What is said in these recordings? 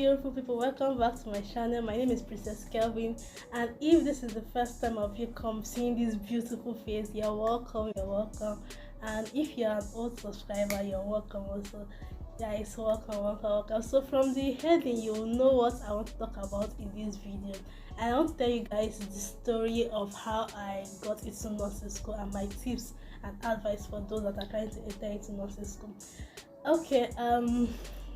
beautiful people, welcome back to my channel. My name is Princess Kelvin, and if this is the first time of you come seeing this beautiful face, you're welcome. And if you're an old subscriber, you're welcome also. Guys, welcome. So from the heading, you'll know what I want to talk about in this video. I want to tell you guys the story of how I got into nursing school and my tips and advice for those that are trying to enter into nursing school. Okay,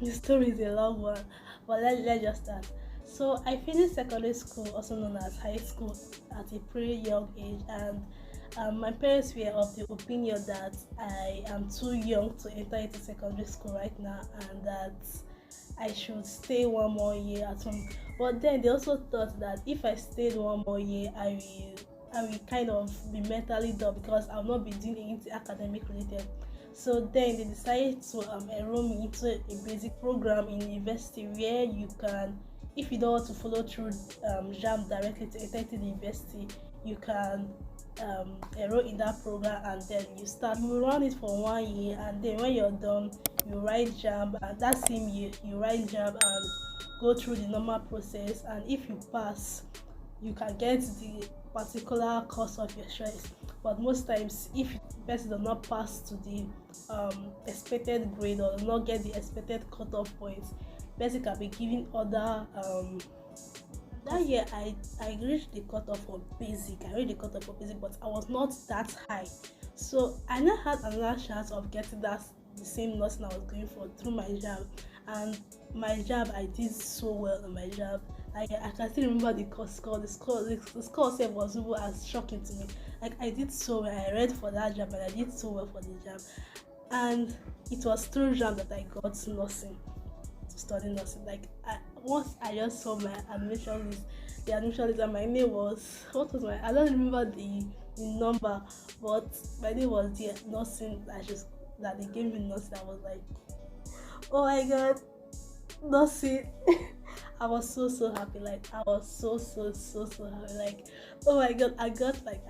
the story is a long one, but let's just start. So I finished secondary school, also known as high school, at a pretty young age, and my parents were of the opinion that I am too young to enter into secondary school right now, and that I should stay one more year at home. But then they also thought that if I stayed one more year, I will kind of be mentally dull because I'll not be doing anything academic related. So then they decided to enroll me into a basic program in university where you can, if you don't want to follow through JAM directly to enter into the university, you can enroll in that program, and then you run it for 1 year, and then when you're done, you write JAM, and that same year you write JAM and go through the normal process, and if you pass, you can get the particular course of your choice. But most times, if the person does not pass to the expected grade or does not get the expected cutoff points, person can be given other that year I reached the cutoff for basic. But I was not that high, so I now had another chance of getting the same nursing I was going for through my JAM. And my JAM, I did so well on my JAM. I can still remember the score. The score itself was super as shocking to me. Like, I did so well. I read for that JAM and I did so well for the JAM. And it was through JAM that I got nursing, to study nursing. Like, once I just saw my admission list, and my name was, I don't remember the number, but my name was the nursing that they gave me nursing. I was like, oh my god, nursing. I was so happy. Like, I was so happy. Like, oh my god, I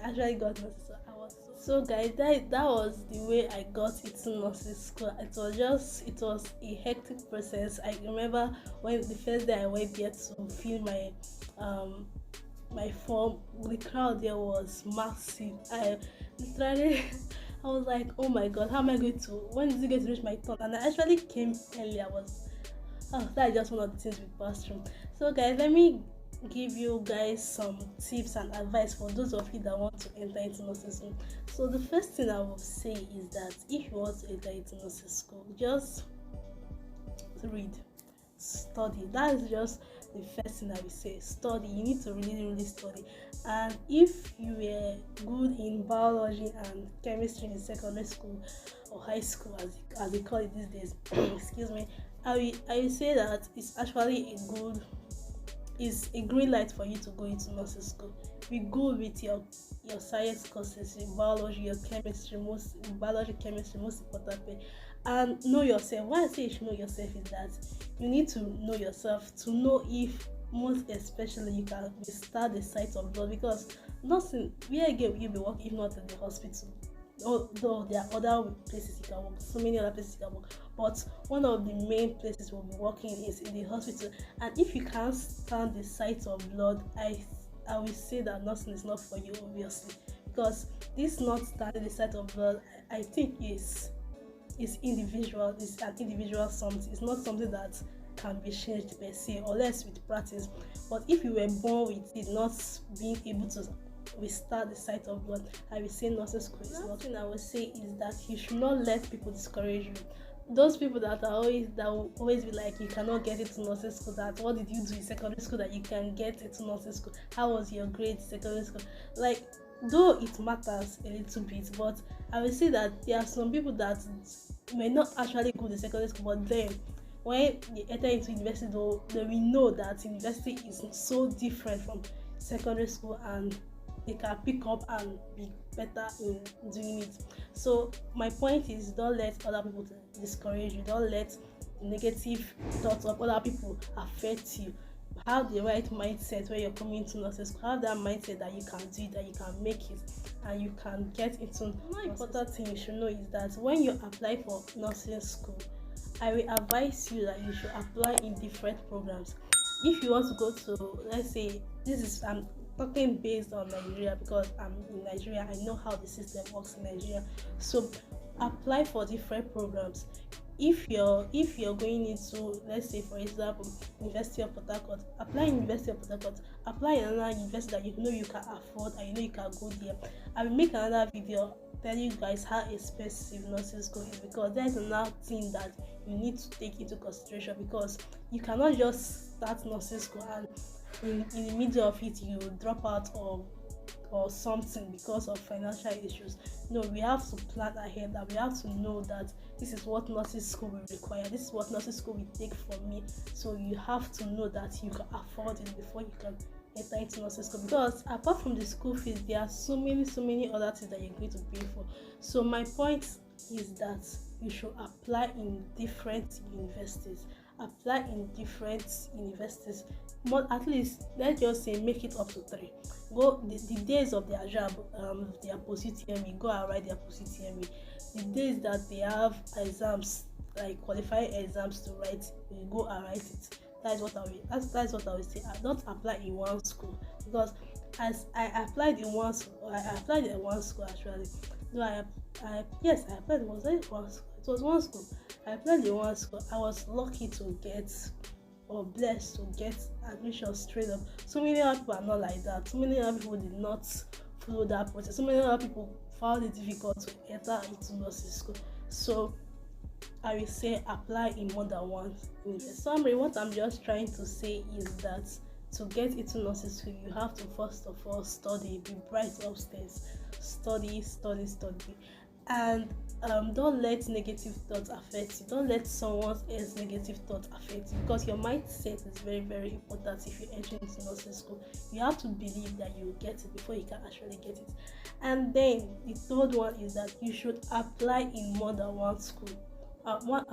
actually got nursing. So I was so guys, that was the way I got into nursing school. It was a hectic process. I remember when the first day I went there to fill my form, the crowd there was massive. I literally I was like, oh my god, how am I going to, when is it going to reach my turn? And I actually came early. That's just one of the things we passed through. So guys, let me give you guys some tips and advice for those of you that want to enter into nursing school. So the first thing I will say is that if you want to enter into nursing school, just read, study. That is just the first thing I will say. Study. You need to really study. And if you were good in biology and chemistry in secondary school or high school, as they call it these days, excuse me, I will say that it's actually is a green light for you to go into nursing school. Be good with your science courses, your biology, your chemistry, most importantly, and know yourself. Why I say you should know yourself is that you need to know yourself to know if, most especially, you can start the site of blood, because nursing, where again you'll be working if not in the hospital. Although there are other places you can work, so many other places you can work, but one of the main places we'll be working is in the hospital. And if you can't stand the sight of blood, I will say that nursing is not for you, obviously, because this not standing the sight of blood, I think is individual. It's an individual something. It's not something that can be changed per se, unless with practice. But if you were born with it, not being able to withstand the sight of blood, I will say nursing school is not. Thing I will say is that you should not let people discourage you. Those people that will always be like, you cannot get into nursing school, that what did you do in secondary school that you can get into nursing school, how was your grade in secondary school? Like, though it matters a little bit, but I will say that there are some people that may not actually go to secondary school, but then when they enter into university, they will know that university is so different from secondary school, and they can pick up and be better in doing it. So my point is, don't let other people discourage you. Don't let negative thoughts of other people affect you. Have the right mindset when you're coming into nursing school. Have that mindset that you can do it, that you can make it, and you can get into. One important thing you should know is that when you apply for nursing school, I will advise you that you should apply in different programs. If you want to go to, let's say, this is I'm talking based on Nigeria because I'm in Nigeria. I know how the system works in Nigeria. So apply for different programs. If you're going into, let's say for example, University of Port Harcourt, apply in University of Port Harcourt, apply in another university that you know you can afford and you know you can go there. I will make another video telling you guys how expensive nursing school is, because that's another thing that you need to take into consideration, because you cannot just start nursing school and in the middle of it you drop out or something because of financial issues. No, we have to plan ahead, and we have to know that this is what nursing school will require, this is what nursing school will take from me. So you have to know that you can afford it before you can enter into nursing school, because apart from the school fees there are so many other things that you're going to pay for. So my point is that you should apply in different universities. Apply in different universities, but at least let's just say make it up to 3. Go the days of their job, their post-UTME, go and write their post-UTME. The days that they have exams, like qualifying exams to write, you go and write it. That's what I will say. I don't apply in one school, because as I applied in one school, I applied in one school actually. No, I applied in one school. It was one school. I applied in one school. I was lucky to get, or blessed to get, admission straight up. So many other people are not like that. So many other people did not follow that process. So many other people found it difficult to enter into nursing school. So I will say apply in more than one university. Summary, what I'm just trying to say is that to get into nursing school, you have to first of all study, be bright upstairs, study, and don't let negative thoughts affect you. Don't let someone else's negative thoughts affect you, because your mindset is very important. If you enter into nursing school, you have to believe that you will get it before you can actually get it. And then the third one is that you should apply in more than one school, more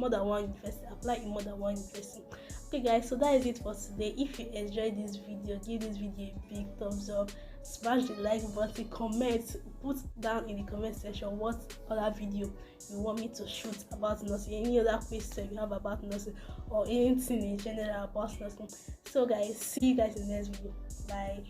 than one university. Apply in more than one university. Okay guys, so that is it for today. If you enjoyed this video, give this video a big thumbs up, smash the like button, comment, put down in the comment section what other video you want me to shoot about nursing, any other question you have about nursing, or anything in general about nursing. So guys, see you guys in the next video. Bye.